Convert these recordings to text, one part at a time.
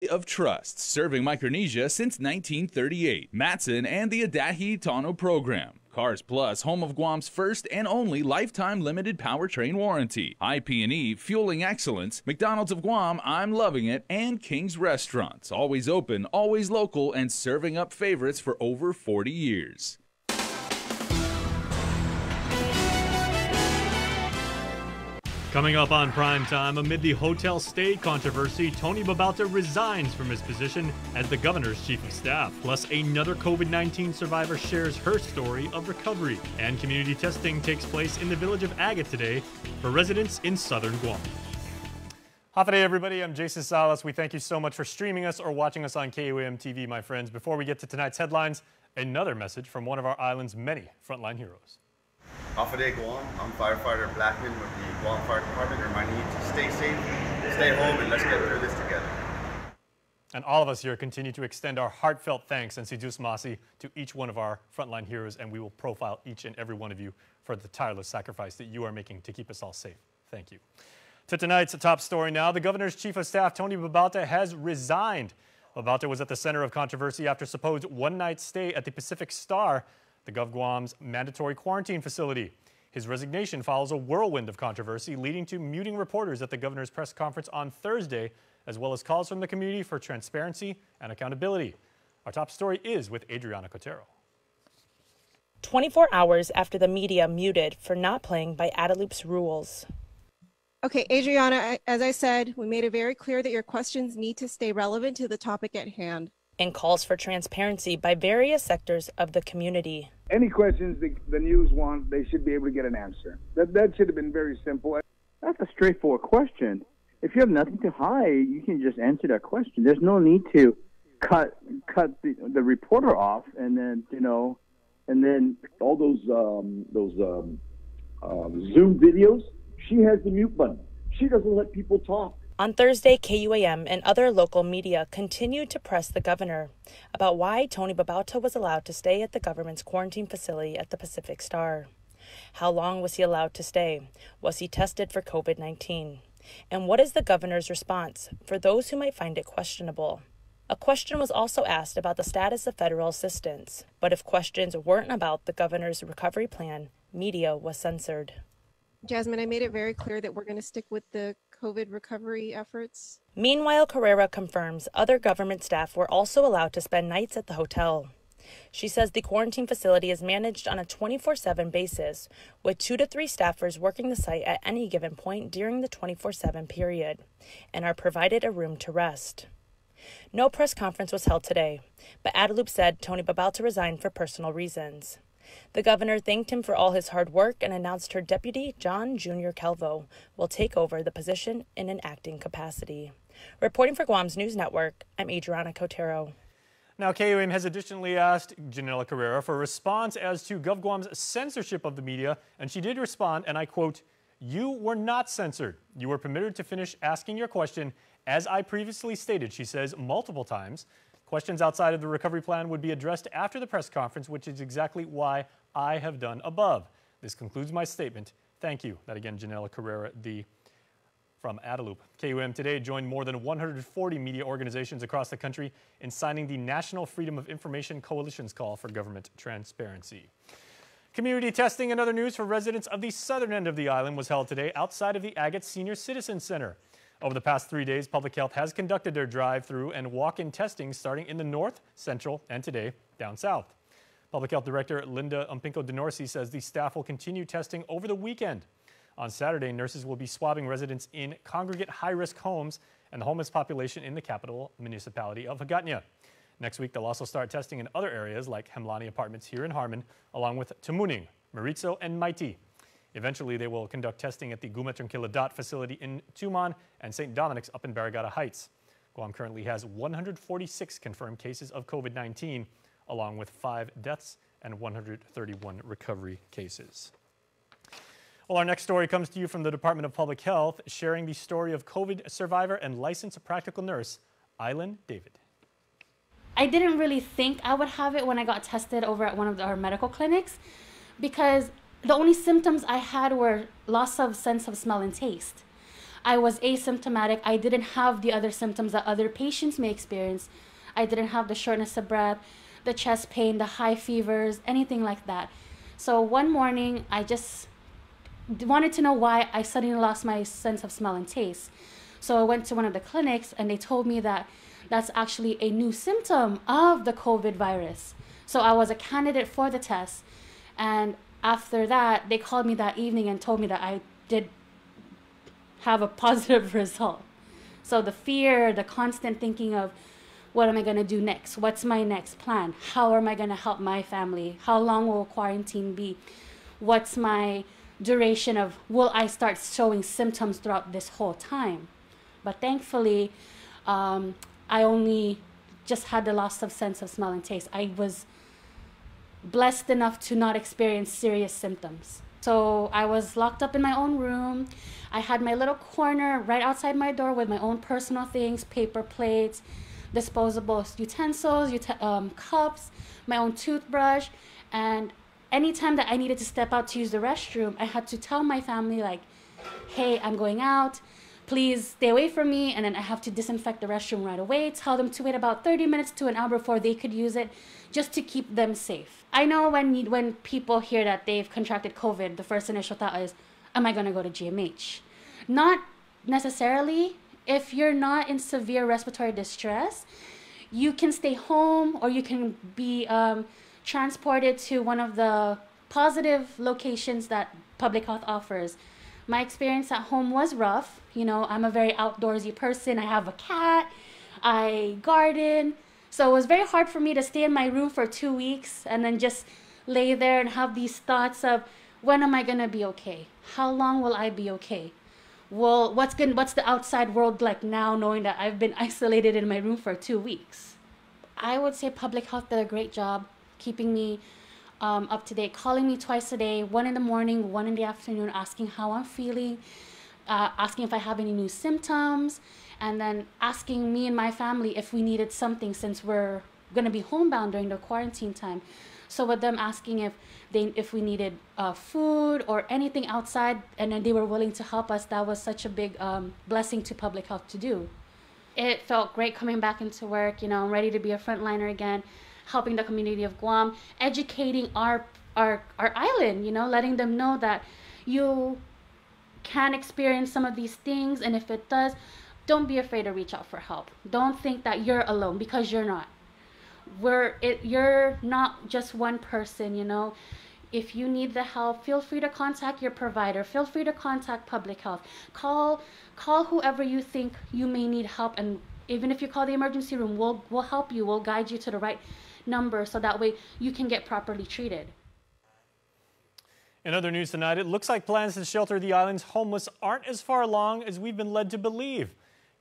of trust, serving Micronesia since 1938. Matson and the Adahi Tano program. Cars Plus, home of Guam's first and only lifetime limited powertrain warranty. IP&E, fueling excellence. McDonald's of Guam, I'm loving it. And King's Restaurants, always open, always local, and serving up favorites for over 40 years. Coming up on Prime Time, amid the hotel stay controversy, Tony Babauta resigns from his position as the governor's chief of staff. Plus, another COVID-19 survivor shares her story of recovery. And community testing takes place in the village of Agate today for residents in southern Guam. Hafa day, everybody. I'm Jason Salas. We thank you so much for streaming us or watching us on KUAM TV, my friends. Before we get to tonight's headlines, another message from one of our island's many frontline heroes. Hafa day, Guam. I'm firefighter Blackman with the Guam Fire Department, reminding you to stay safe, stay home, and let's get through this together. And all of us here continue to extend our heartfelt thanks and sidus masi to each one of our frontline heroes, and we will profile each and every one of you for the tireless sacrifice that you are making to keep us all safe. Thank you. To tonight's top story now, the governor's chief of staff, Tony Babauta, has resigned. Babauta was at the center of controversy after supposed one-night stay at the Pacific Star, the GovGuam's mandatory quarantine facility. His resignation follows a whirlwind of controversy, leading to muting reporters at the governor's press conference on Thursday, as well as calls from the community for transparency and accountability. Our top story is with Adriana Cotero. 24 hours after the media muted for not playing by Adeloop's rules. Okay, Adriana, as I said, we made it very clear that your questions need to stay relevant to the topic at hand. And calls for transparency by various sectors of the community. Any questions the news want, they should be able to get an answer. That should have been very simple. That's a straightforward question. If you have nothing to hide, you can just answer that question. There's no need to cut the reporter off, and then and then all those Zoom videos. She has the mute button. She doesn't let people talk. On Thursday, KUAM and other local media continued to press the governor about why Tony Babauta was allowed to stay at the government's quarantine facility at the Pacific Star. How long was he allowed to stay? Was he tested for COVID-19? And what is the governor's response for those who might find it questionable? A question was also asked about the status of federal assistance, but if questions weren't about the governor's recovery plan, media was censored. Jasmine, I made it very clear that we're going to stick with the COVID recovery efforts. Meanwhile, Carrera confirms other government staff were also allowed to spend nights at the hotel. She says the quarantine facility is managed on a 24/7 basis, with 2 to 3 staffers working the site at any given point during the 24/7 period, and are provided a room to rest. No press conference was held today, but Adeloop said Tony Babauta resigned for personal reasons. The governor thanked him for all his hard work and announced her deputy, John Jr. Calvo, will take over the position in an acting capacity. Reporting for Guam's News Network, I'm Adriana Cotero. Now, KUAM has additionally asked Janela Carrera for a response as to GovGuam's censorship of the media, and she did respond, and I quote, "You were not censored. You were permitted to finish asking your question. As I previously stated," she says multiple times, questions outside of the recovery plan would be addressed after the press conference, which is exactly why I have done above. This concludes my statement. Thank you. That again, Janela Carrera, from Adeloop. KUAM today joined more than 140 media organizations across the country in signing the National Freedom of Information Coalition's call for government transparency. Community testing and other news for residents of the southern end of the island was held today outside of the Agate Senior Citizen Center. Over the past 3 days, Public Health has conducted their drive-through and walk-in testing starting in the north, central, and today down south. Public Health Director Linda Umpinko-Denorsi says the staff will continue testing over the weekend. On Saturday, nurses will be swabbing residents in congregate high-risk homes and the homeless population in the capital municipality of Hagåtña. Next week, they'll also start testing in other areas like Hemlani Apartments here in Harmon, along with Tamuning, Maritzo, and Maiti. Eventually, they will conduct testing at the Gumatranquilla facility in Tuman and St. Dominic's up in Barrigada Heights. Guam currently has 146 confirmed cases of COVID-19, along with 5 deaths and 131 recovery cases. Well, our next story comes to you from the Department of Public Health, sharing the story of COVID survivor and licensed practical nurse, Island David. I didn't really think I would have it when I got tested over at one of our medical clinics, because the only symptoms I had were loss of sense of smell and taste. I was asymptomatic. I didn't have the other symptoms that other patients may experience. I didn't have the shortness of breath, the chest pain, the high fevers, anything like that. So one morning, I just wanted to know why I suddenly lost my sense of smell and taste. So I went to one of the clinics and they told me that that's actually a new symptom of the COVID virus. So I was a candidate for the test. And after that, they called me that evening and told me that I did have a positive result. So the fear, the constant thinking of, what am I going to do next? What's my next plan? How am I going to help my family? How long will quarantine be? What's my duration of, will I start showing symptoms throughout this whole time? But thankfully, I only just had the loss of sense of smell and taste. I was blessed enough to not experience serious symptoms. So I was locked up in my own room. I had my little corner right outside my door with my own personal things, paper plates, disposable utensils, cups, my own toothbrush. And anytime that I needed to step out to use the restroom, I had to tell my family, like, hey, I'm going out. Please stay away from me. And then I have to disinfect the restroom right away, tell them to wait about 30 minutes to an hour before they could use it, just to keep them safe. I know when people hear that they've contracted COVID, the first initial thought is, am I going to go to GMH? Not necessarily. If you're not in severe respiratory distress, you can stay home or you can be transported to one of the positive locations that public health offers. My experience at home was rough. You know, I'm a very outdoorsy person. I have a cat, I garden. So it was very hard for me to stay in my room for 2 weeks and then just lay there and have these thoughts of, when am I going to be okay? How long will I be okay? Well, what's the outside world like now, knowing that I've been isolated in my room for 2 weeks? I would say public health did a great job keeping me up to date, calling me twice a day, 1 in the morning, 1 in the afternoon, asking how I'm feeling, asking if I have any new symptoms, and then asking me and my family if we needed something since we're going to be homebound during the quarantine time. So with them asking if we needed food or anything outside, and then they were willing to help us, that was such a big blessing to public health to do. It felt great coming back into work. You know, I'm ready to be a frontliner again, helping the community of Guam, educating our island, you know, letting them know that you can experience some of these things, and if it does, don't be afraid to reach out for help. Don't think that you're alone, because you're not. You're not just one person, you know. If you need the help, feel free to contact your provider. Feel free to contact public health. Call whoever you think you may need help, and even if you call the emergency room, we'll help you. We'll guide you to the right number so that way you can get properly treated. In other news tonight, it looks like plans to shelter the island's homeless aren't as far along as we've been led to believe.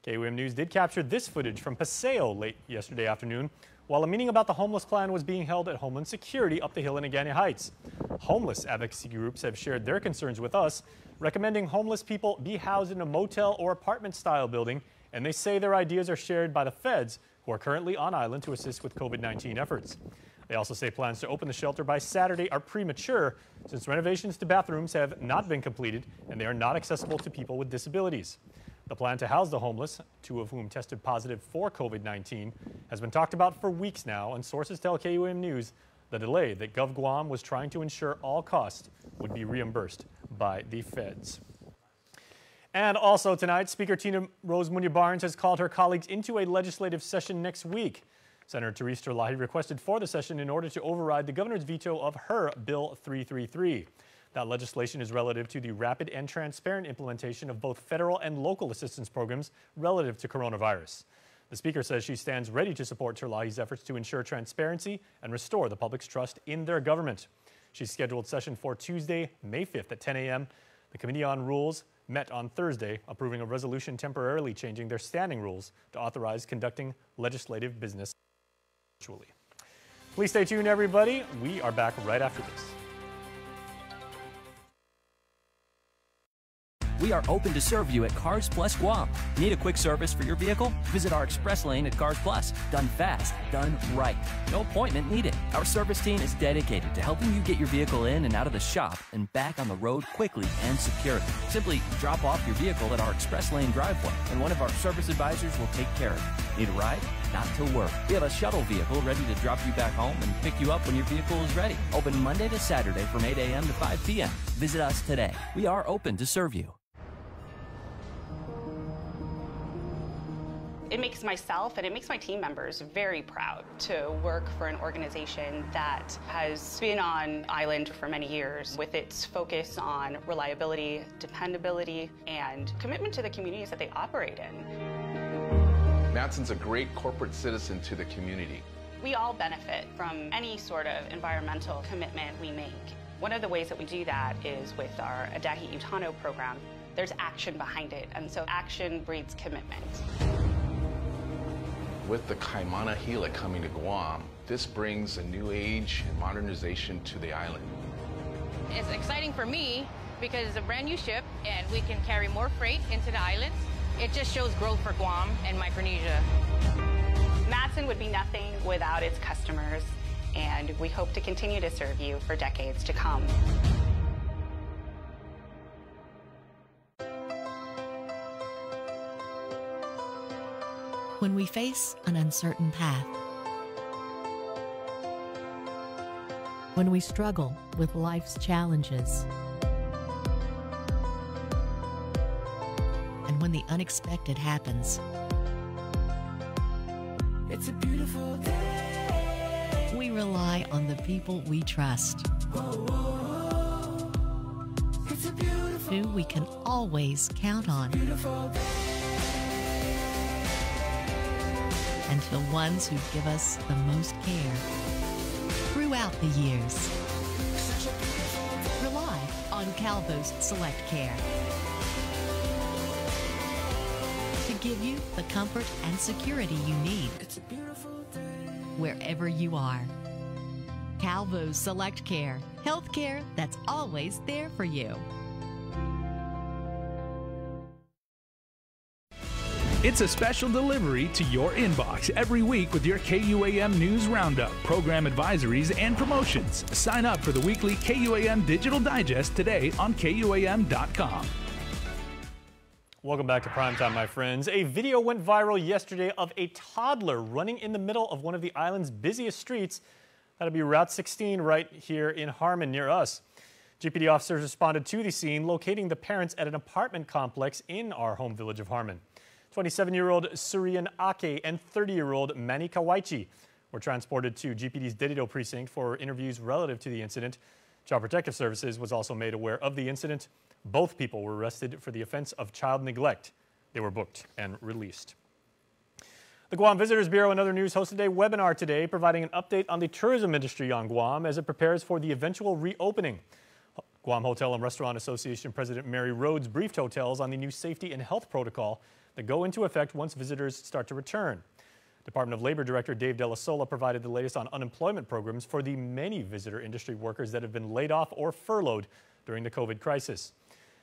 KUAM News did capture this footage from Paseo late yesterday afternoon, while a meeting about the homeless plan was being held at Homeland Security up the hill in Agani Heights. Homeless advocacy groups have shared their concerns with us, recommending homeless people be housed in a motel or apartment-style building, and they say their ideas are shared by the feds, who are currently on island to assist with COVID-19 efforts. They also say plans to open the shelter by Saturday are premature, since renovations to bathrooms have not been completed and they are not accessible to people with disabilities. The plan to house the homeless, 2 of whom tested positive for COVID-19, has been talked about for weeks now, and sources tell KUAM News the delay that Gov Guam was trying to ensure all costs would be reimbursed by the feds. And also tonight, Speaker Tina Rose Munya-Barnes has called her colleagues into a legislative session next week. Senator Therese Terlahi requested for the session in order to override the governor's veto of her Bill 333. That legislation is relative to the rapid and transparent implementation of both federal and local assistance programs relative to coronavirus. The Speaker says she stands ready to support Terlahi's efforts to ensure transparency and restore the public's trust in their government. She's scheduled session for Tuesday, May 5th at 10 a.m. The Committee on Rules met on Thursday, approving a resolution temporarily changing their standing rules to authorize conducting legislative business virtually. Please stay tuned, everybody. We are back right after this. we are open to serve you at Cars Plus Guam. Need a quick service for your vehicle? Visit our express lane at Cars Plus. Done fast, done right. No appointment needed. Our service team is dedicated to helping you get your vehicle in and out of the shop and back on the road quickly and securely. Simply drop off your vehicle at our express lane driveway, and one of our service advisors will take care of it. Need a ride? Not to worry. We have a shuttle vehicle ready to drop you back home and pick you up when your vehicle is ready. Open Monday to Saturday from 8 a.m. to 5 p.m. Visit us today. We are open to serve you. It makes myself and it makes my team members very proud to work for an organization that has been on island for many years with its focus on reliability, dependability, and commitment to the communities that they operate in. Matson's a great corporate citizen to the community. We all benefit from any sort of environmental commitment we make. One of the ways that we do that is with our Adahi Utano program. There's action behind it, and so action breeds commitment. With the Kaimana Hila coming to Guam, this brings a new age and modernization to the island. It's exciting for me because it's a brand new ship and we can carry more freight into the islands. It just shows growth for Guam and Micronesia. Matson would be nothing without its customers, and we hope to continue to serve you for decades to come. When we face an uncertain path, when we struggle with life's challenges, and when the unexpected happens, it's a beautiful day. We rely on the people we trust, it's a beautiful, who we can always count on. And the ones who give us the most care throughout the years. Rely on Calvo's Select Care to give you the comfort and security you need wherever you are. Calvo's Select Care, health care that's always there for you. It's a special delivery to your inbox every week with your KUAM News Roundup, program advisories, and promotions. Sign up for the weekly KUAM Digital Digest today on KUAM.com. Welcome back to Primetime, my friends. A video went viral yesterday of a toddler running in the middle of one of the island's busiest streets. That'll be Route 16 right here in Harmon near us. GPD officers responded to the scene, locating the parents at an apartment complex in our home village of Harmon. 27-year-old Surian Ake and 30-year-old Manny Kawaichi were transported to GPD's Dedido precinct for interviews relative to the incident. Child Protective Services was also made aware of the incident. Both people were arrested for the offense of child neglect. They were booked and released. The Guam Visitors Bureau and other news hosted a webinar today providing an update on the tourism industry on Guam as it prepares for the eventual reopening. Guam Hotel and Restaurant Association President Mary Rhodes briefed hotels on the new safety and health protocol that go into effect once visitors start to return. Department of Labor Director Dave Della Sola provided the latest on unemployment programs for the many visitor industry workers that have been laid off or furloughed during the COVID crisis.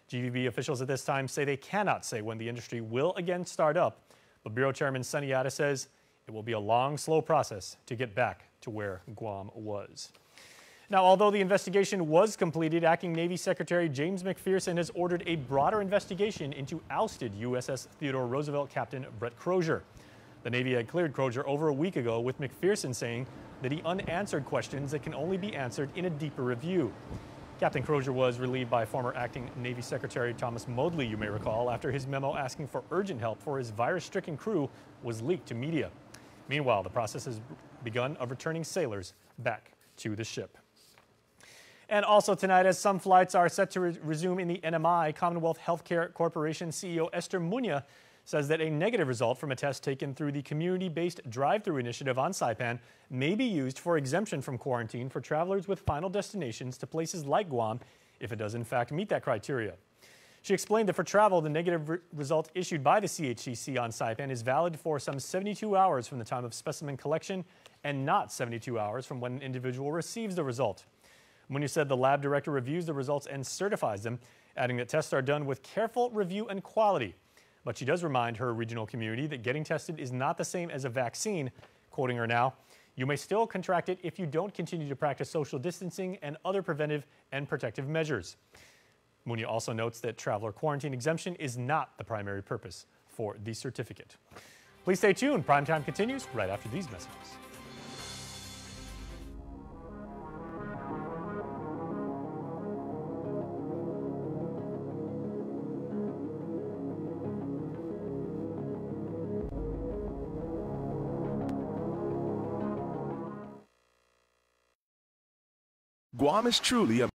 GVB officials at this time say they cannot say when the industry will again start up, but Bureau Chairman Sunny Yata says it will be a long, slow process to get back to where Guam was. Now, although the investigation was completed, Acting Navy Secretary James McPherson has ordered a broader investigation into ousted USS Theodore Roosevelt Captain Brett Crozier. The Navy had cleared Crozier over a week ago, with McPherson saying that he unanswered questions that can only be answered in a deeper review. Captain Crozier was relieved by former Acting Navy Secretary Thomas Modley, you may recall, after his memo asking for urgent help for his virus-stricken crew was leaked to media. Meanwhile, the process has begun of returning sailors back to the ship. And also tonight, as some flights are set to resume in the NMI, Commonwealth Healthcare Corporation CEO Esther Munya says that a negative result from a test taken through the community-based drive-through initiative on Saipan may be used for exemption from quarantine for travelers with final destinations to places like Guam if it does in fact meet that criteria. She explained that for travel, the negative result issued by the CHCC on Saipan is valid for some 72 hours from the time of specimen collection and not 72 hours from when an individual receives the result. Munya said the lab director reviews the results and certifies them, adding that tests are done with careful review and quality. But she does remind her regional community that getting tested is not the same as a vaccine. Quoting her now, "You may still contract it if you don't continue to practice social distancing and other preventive and protective measures." Munia also notes that traveler quarantine exemption is not the primary purpose for the certificate. Please stay tuned. Primetime continues right after these messages. Guam is truly a